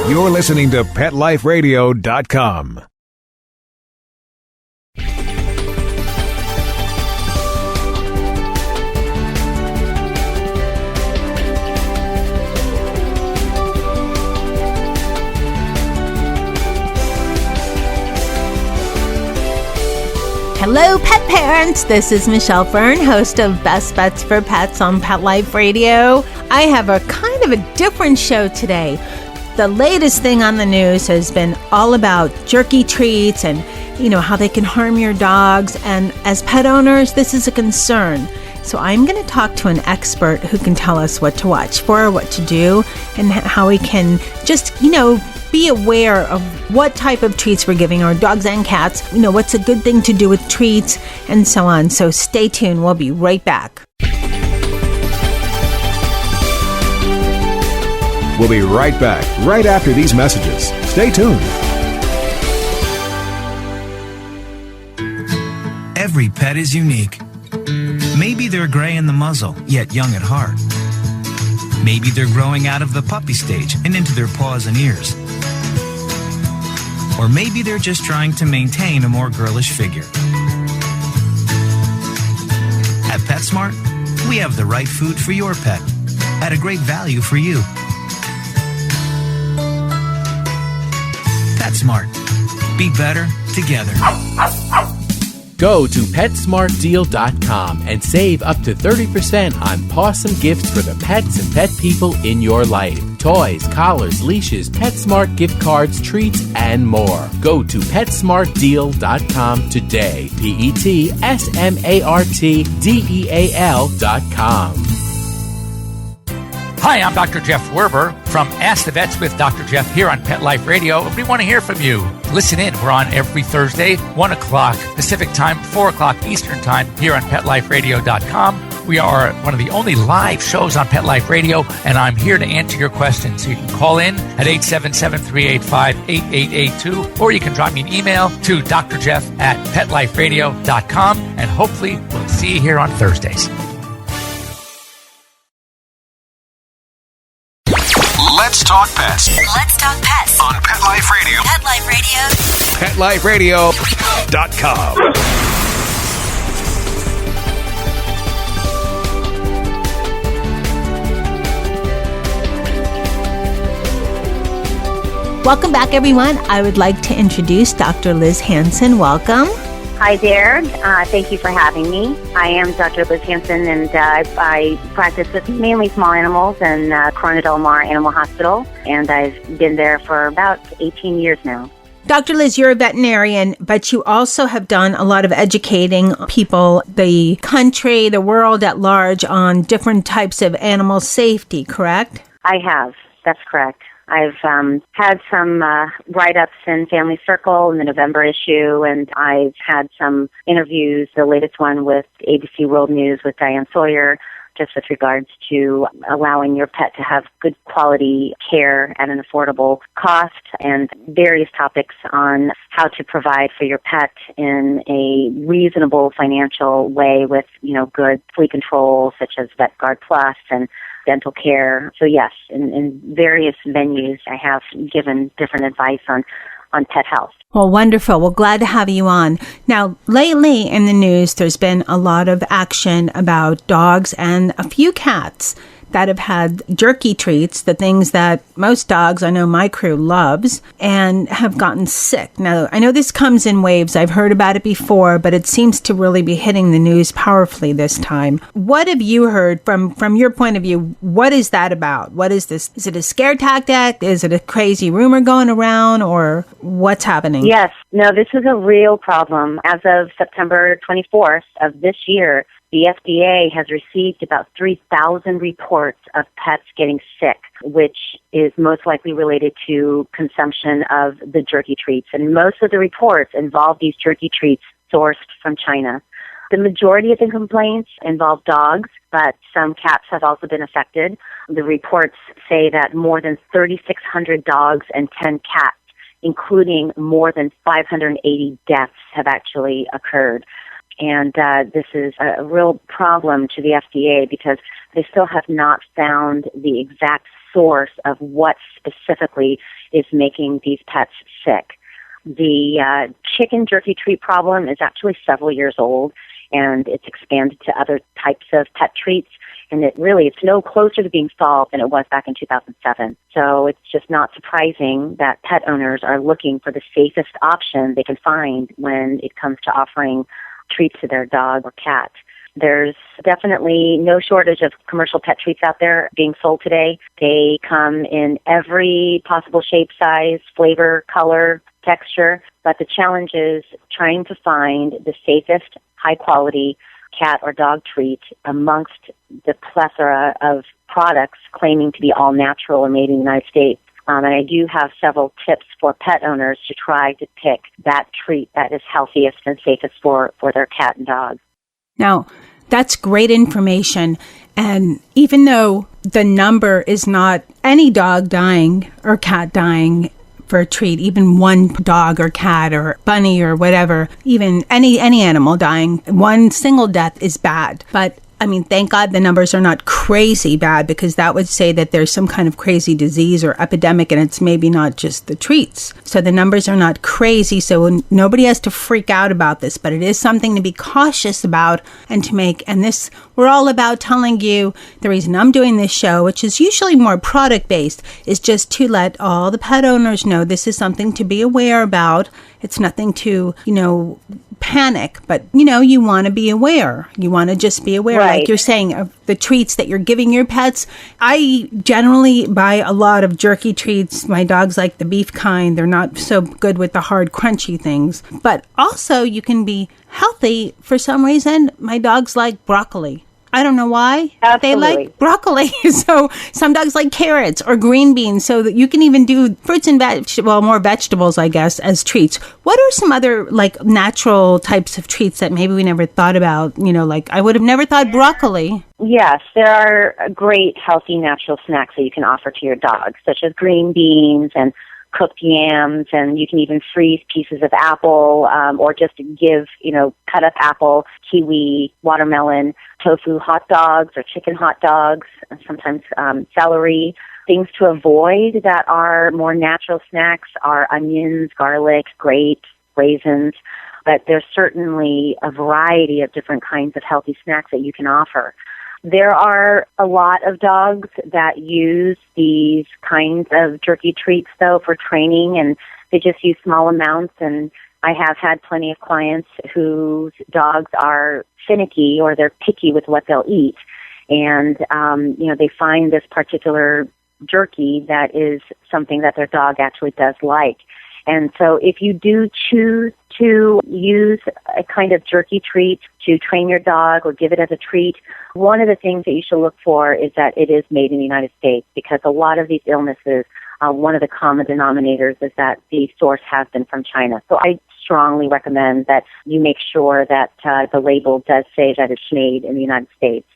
You're listening to PetLifeRadio.com. Hello, pet parents. This is Michelle Fern, host of Best Bets for Pets on Pet Life Radio. I have a kind of a different show today. The latest thing on the news has been all about jerky treats and, how they can harm your dogs. And as pet owners, this is a concern. So I'm going to talk to an expert who can tell us what to watch for, what to do, and how we can just, be aware of what type of treats we're giving our dogs and cats, what's a good thing to do with treats, and so on. So stay tuned. We'll be right back. We'll be right back, right after these messages. Stay tuned. Every pet is unique. Maybe they're gray in the muzzle, yet young at heart. Maybe they're growing out of the puppy stage and into their paws and ears. Or maybe they're just trying to maintain a more girlish figure. At PetSmart, we have the right food for your pet at a great value for you. PetSmart. Be better together. Go to PetSmartDeal.com and save up to 30% on awesome gifts for the pets and pet people in your life. Toys, collars, leashes, PetSmart gift cards, treats, and more. Go to PetSmartDeal.com today. PetSmartDeal.com. Hi, I'm Dr. Jeff Werber from Ask the Vets with Dr. Jeff here on Pet Life Radio. We want to hear from you. Listen in. We're on every Thursday, 1 o'clock Pacific Time, 4 o'clock Eastern Time here on PetLifeRadio.com. We are one of the only live shows on Pet Life Radio, and I'm here to answer your questions. So you can call in at 877-385-8882, or you can drop me an email to drjeff@PetLifeRadio.com, and hopefully we'll see you here on Thursdays. Let's talk pets. Let's talk pets On Pet Life Radio. Pet Life Radio. PetLifeRadio.com. Welcome back, everyone. I would like to introduce Dr. Liz Hanson. Welcome. Hi there. Thank you for having me. I am Dr. Liz Hanson, and I practice with mainly small animals in Corona Del Mar Animal Hospital, and I've been there for about 18 years now. Dr. Liz, you're a veterinarian, but you also have done a lot of educating people, the country, the world at large, on different types of animal safety, correct? I have. That's correct. I've had some write-ups in Family Circle in the November issue, and I've had some interviews, the latest one with ABC World News with Diane Sawyer, just with regards to allowing your pet to have good quality care at an affordable cost, and various topics on how to provide for your pet in a reasonable financial way with, good flea control, such as VetGuard Plus and dental care. So yes, in various venues, I have given different advice on pet health. Well, wonderful. Well, glad to have you on. Now, lately in the news, there's been a lot of action about dogs and a few cats that have had jerky treats, the things that most dogs, I know my crew loves, and have gotten sick. Now, I know this comes in waves. I've heard about it before, but it seems to really be hitting the news powerfully this time. What have you heard from your point of view? What is that about? What is this? Is it a scare tactic? Is it a crazy rumor going around, or what's happening? Yes. No, this is a real problem. As of September 24th of this year, the FDA has received about 3,000 reports of pets getting sick, which is most likely related to consumption of the jerky treats. And most of the reports involve these jerky treats sourced from China. The majority of the complaints involve dogs, but some cats have also been affected. The reports say that more than 3,600 dogs and 10 cats, including more than 580 deaths, have actually occurred. And this is a real problem to the FDA because they still have not found the exact source of what specifically is making these pets sick. The chicken jerky treat problem is actually several years old, and it's expanded to other types of pet treats. And it's no closer to being solved than it was back in 2007. So it's just not surprising that pet owners are looking for the safest option they can find when it comes to offering treats to their dog or cat. There's definitely no shortage of commercial pet treats out there being sold today. They come in every possible shape, size, flavor, color, texture. But the challenge is trying to find the safest, high-quality cat or dog treat amongst the plethora of products claiming to be all natural or made in the United States. And I do have several tips for pet owners to try to pick that treat that is healthiest and safest for their cat and dog. Now, that's great information. And even though the number is not any dog dying or cat dying for a treat, even one dog or cat or bunny or whatever, even any animal dying, one single death is bad. But I mean, thank God the numbers are not crazy bad, because that would say that there's some kind of crazy disease or epidemic, and it's maybe not just the treats. So the numbers are not crazy, so nobody has to freak out about this, but it is something to be cautious about and to make. And this, we're all about telling you, the reason I'm doing this show, which is usually more product-based, is just to let all the pet owners know this is something to be aware about. It's nothing to, panic, but, you want to be aware. You want to just be aware, right. Like you're saying, of the treats that you're giving your pets. I generally buy a lot of jerky treats. My dogs like the beef kind. They're not so good with the hard, crunchy things. But also, you can be healthy. For some reason, my dogs like broccoli. I don't know why. Absolutely. They like broccoli. So some dogs like carrots or green beans, so that you can even do fruits and more vegetables, I guess, as treats. What are some other natural types of treats that maybe we never thought about? I would have never thought broccoli. Yes, there are great, healthy, natural snacks that you can offer to your dog, such as green beans and cooked yams, and you can even freeze pieces of apple, or just give, cut up apple, kiwi, watermelon, tofu hot dogs or chicken hot dogs, and sometimes celery. Things to avoid that are more natural snacks are onions, garlic, grapes, raisins, but there's certainly a variety of different kinds of healthy snacks that you can offer. There are a lot of dogs that use these kinds of jerky treats, though, for training, and they just use small amounts. And I have had plenty of clients whose dogs are finicky or they're picky with what they'll eat. And, they find this particular jerky that is something that their dog actually does like. And so if you do choose to use a kind of jerky treat to train your dog or give it as a treat, one of the things that you should look for is that it is made in the United States, because a lot of these illnesses, one of the common denominators is that the source has been from China. So I strongly recommend that you make sure that the label does say that it's made in the United States.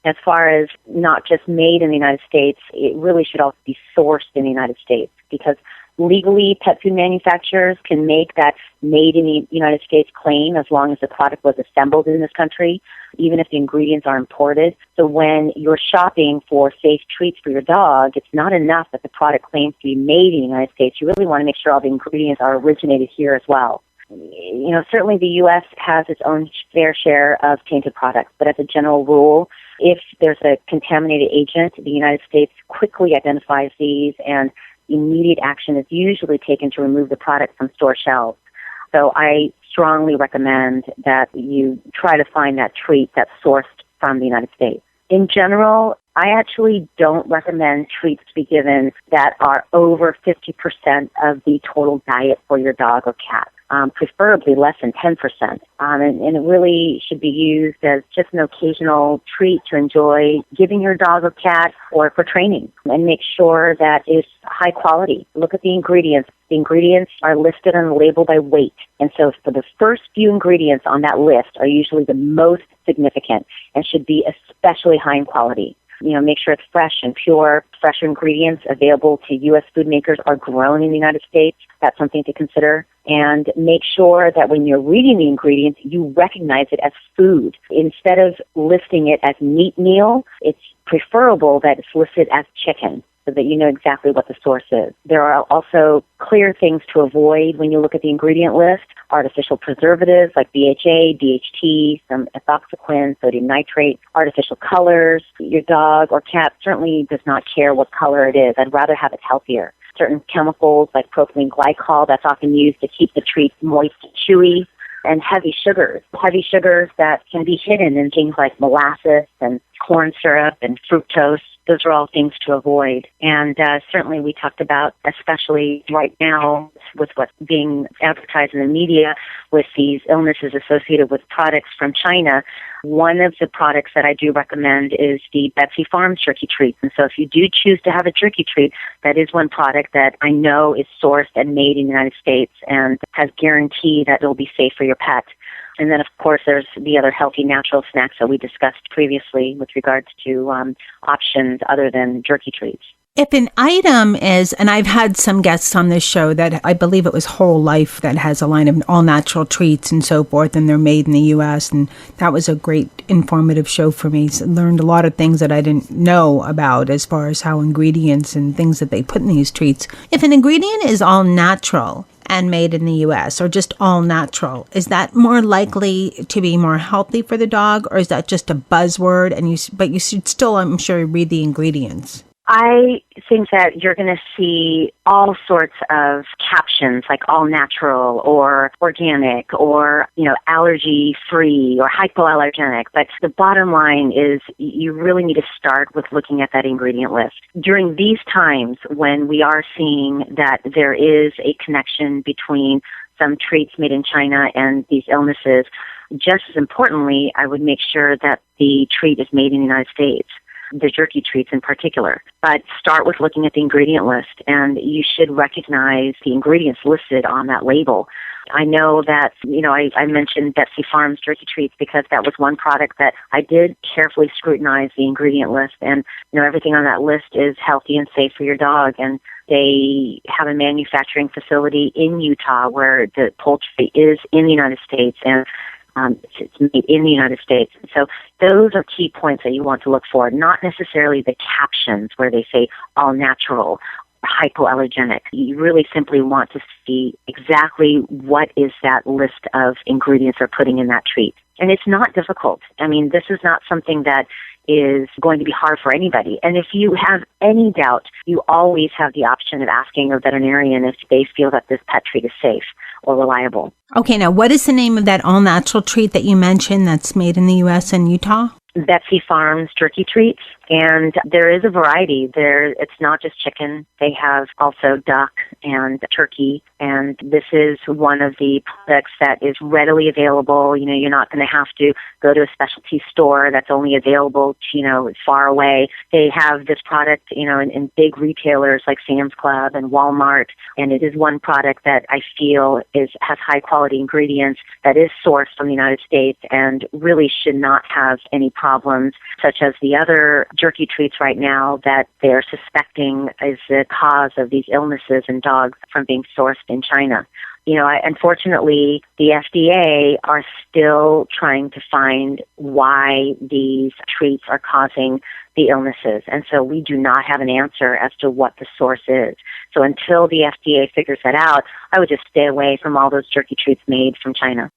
As far as not just made in the United States, it really should also be sourced in the United States, because legally, pet food manufacturers can make that made in the United States claim as long as the product was assembled in this country, even if the ingredients are imported. So when you're shopping for safe treats for your dog, it's not enough that the product claims to be made in the United States. You really want to make sure all the ingredients are originated here as well. Certainly the U.S. has its own fair share of tainted products, but as a general rule, if there's a contaminated agent, the United States quickly identifies these, and immediate action is usually taken to remove the product from store shelves. So I strongly recommend that you try to find that treat that's sourced from the United States. In general, I actually don't recommend treats to be given that are over 50% of the total diet for your dog or cat. Preferably less than 10%. And it really should be used as just an occasional treat to enjoy giving your dog or cat or for training. And make sure that it's high quality. Look at the ingredients. The ingredients are listed on the label by weight. And so for the first few ingredients on that list are usually the most significant and should be especially high in quality. Make sure it's fresh and pure. Fresher ingredients available to U.S. food makers are grown in the United States. That's something to consider. And make sure that when you're reading the ingredients, you recognize it as food. Instead of listing it as meat meal, it's preferable that it's listed as chicken. so that you know exactly what the source is. There are also clear things to avoid when you look at the ingredient list. Artificial preservatives like BHA, DHT, some ethoxyquin, sodium nitrate, artificial colors. Your dog or cat certainly does not care what color it is. I'd rather have it healthier. Certain chemicals like propylene glycol, that's often used to keep the treats moist and chewy. And heavy sugars that can be hidden in things like molasses and corn syrup and fructose. Those are all things to avoid. And certainly we talked about, especially right now with what's being advertised in the media with these illnesses associated with products from China, one of the products that I do recommend is the Betsy Farms jerky treats. And so if you do choose to have a jerky treat, that is one product that I know is sourced and made in the United States and has guarantee that it will be safe for your pet. And then, of course, there's the other healthy natural snacks that we discussed previously with regards to options other than jerky treats. If an item is, and I've had some guests on this show that I believe it was Whole Life that has a line of all natural treats and so forth, and they're made in the U.S., and that was a great informative show for me. So I learned a lot of things that I didn't know about as far as how ingredients and things that they put in these treats. If an ingredient is all natural and made in the U.S. or just all natural, is that more likely to be more healthy for the dog, or is that just a buzzword? But you should still, I'm sure, read the ingredients. I think that you're going to see all sorts of captions like all natural or organic or, allergy free or hypoallergenic. But the bottom line is you really need to start with looking at that ingredient list. During these times when we are seeing that there is a connection between some treats made in China and these illnesses, just as importantly, I would make sure that the treat is made in the United States. The jerky treats in particular. But start with looking at the ingredient list, and you should recognize the ingredients listed on that label. I know that, I mentioned Betsy Farms jerky treats because that was one product that I did carefully scrutinize the ingredient list, and, everything on that list is healthy and safe for your dog, and they have a manufacturing facility in Utah where the poultry is in the United States, and it's made in the United States. So those are key points that you want to look for, not necessarily the captions where they say all natural or hypoallergenic. You really simply want to see exactly what is that list of ingredients they're putting in that treat. And it's not difficult. I mean, this is not something that is going to be hard for anybody. And if you have any doubt, you always have the option of asking a veterinarian if they feel that this pet treat is safe or reliable. Okay, now what is the name of that all-natural treat that you mentioned that's made in the U.S. and Utah? Betsy Farms jerky treats, and there is a variety. It's not just chicken. They have also duck and turkey, and this is one of the products that is readily available. You're not going to have to go to a specialty store that's only available, far away. They have this product, in big retailers like Sam's Club and Walmart, and it is one product that I feel has high-quality ingredients that is sourced from the United States and really should not have any problems, such as the other jerky treats right now that they're suspecting is the cause of these illnesses in dogs from being sourced in China. Unfortunately, the FDA are still trying to find why these treats are causing the illnesses. And so we do not have an answer as to what the source is. So until the FDA figures that out, I would just stay away from all those jerky treats made from China.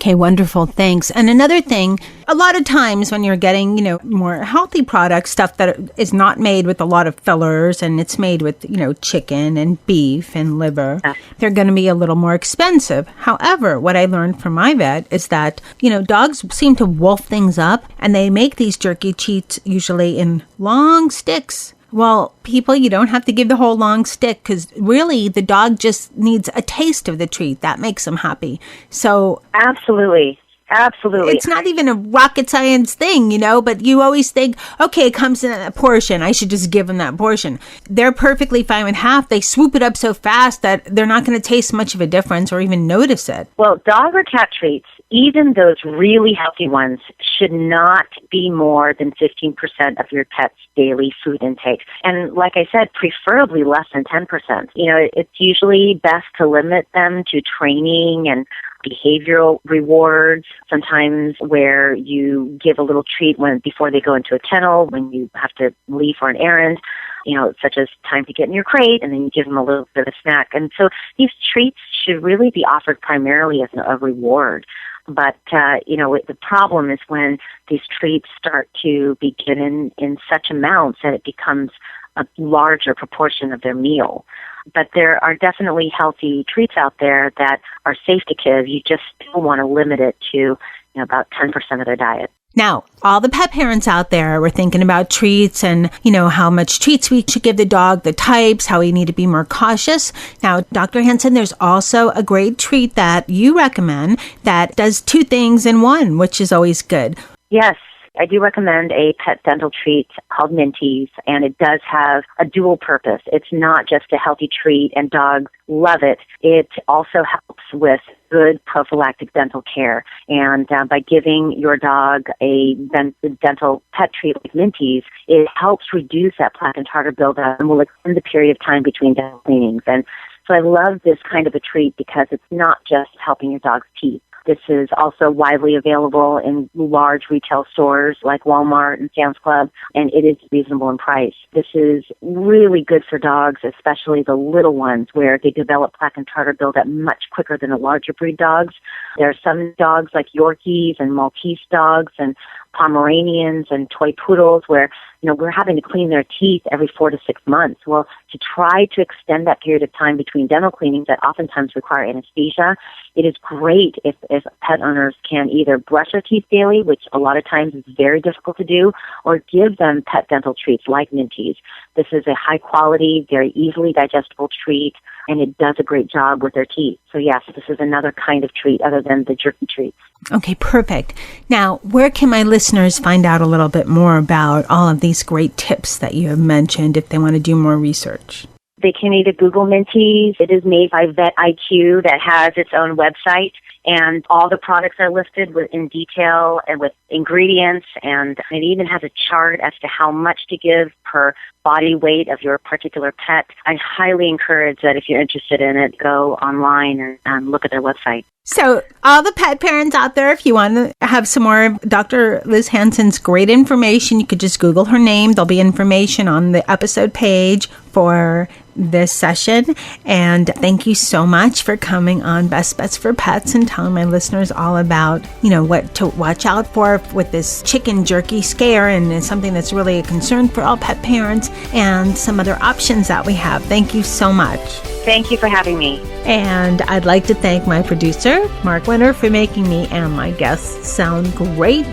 Okay, wonderful. Thanks. And another thing, a lot of times when you're getting, more healthy products, stuff that is not made with a lot of fillers and it's made with, chicken and beef and liver, they're going to be a little more expensive. However, what I learned from my vet is that, dogs seem to wolf things up and they make these jerky treats usually in long sticks. Well, people, you don't have to give the whole long stick because really the dog just needs a taste of the treat. That makes them happy. So absolutely. It's not even a rocket science thing, but you always think, okay, it comes in a portion. I should just give them that portion. They're perfectly fine with half. They swoop it up so fast that they're not going to taste much of a difference or even notice it. Well, dog or cat treats, even those really healthy ones, should not be more than 15% of your pet's daily food intake. And like I said, preferably less than 10%. It's usually best to limit them to training and behavioral rewards, sometimes where you give a little treat before they go into a kennel, when you have to leave for an errand, such as time to get in your crate, and then you give them a little bit of a snack. And so these treats should really be offered primarily as a reward. But, the problem is when these treats start to be given in such amounts that it becomes a larger proportion of their meal. But there are definitely healthy treats out there that are safe to kids. You just still want to limit it to about 10% of their diet. Now, all the pet parents out there were thinking about treats and, how much treats we should give the dog, the types, how we need to be more cautious. Now, Dr. Hanson, there's also a great treat that you recommend that does two things in one, which is always good. Yes. I do recommend a pet dental treat called Minties, and it does have a dual purpose. It's not just a healthy treat, and dogs love it. It also helps with good prophylactic dental care. And by giving your dog a dental pet treat like Minties, it helps reduce that plaque and tartar buildup and will extend the period of time between dental cleanings. And so I love this kind of a treat because it's not just helping your dog's teeth. This is also widely available in large retail stores like Walmart and Sam's Club, and it is reasonable in price. This is really good for dogs, especially the little ones, where they develop plaque and tartar buildup much quicker than the larger breed dogs. There are some dogs like Yorkies and Maltese dogs and Pomeranians and toy poodles where, we're having to clean their teeth every 4 to 6 months. Well, to try to extend that period of time between dental cleanings that oftentimes require anesthesia, it is great if pet owners can either brush their teeth daily, which a lot of times is very difficult to do, or give them pet dental treats like Minties. This is a high quality, very easily digestible treat, and it does a great job with their teeth. So yes, this is another kind of treat other than the jerky treats. Okay, perfect. Now, where can my listeners find out a little bit more about all of these great tips that you have mentioned if they want to do more research? They can either Google Minties. It is made by VetIQ that has its own website, and all the products are listed in detail and with ingredients, and it even has a chart as to how much to give per body weight of your particular pet. I highly encourage that if you're interested in it, go online and look at their website. So all the pet parents out there, if you want to have some more of Dr. Liz Hanson's great information, you could just Google her name. There'll be information on the episode page for this session. And thank you so much for coming on Best Bets for Pets and telling my listeners all about, what to watch out for with this chicken jerky scare, and it's something that's really a concern for all pet parents, and some other options that we have. Thank you so much. Thank you for having me. And I'd like to thank my producer, Mark Winter, for making me and my guests sound great.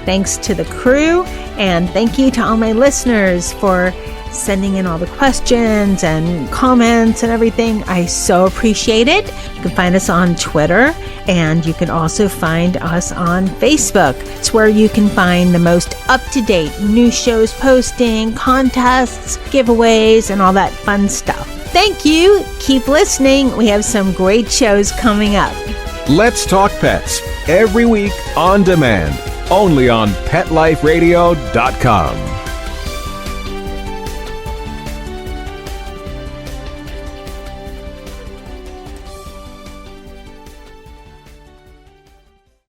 Thanks to the crew, and thank you to all my listeners for sending in all the questions and comments and everything. I so appreciate it. You can find us on Twitter, and you can also find us on Facebook. It's where you can find the most up-to-date new shows posting, contests, giveaways, and all that fun stuff. Thank you. Keep listening. We have some great shows coming up. Let's Talk Pets, every week on demand, only on PetLifeRadio.com.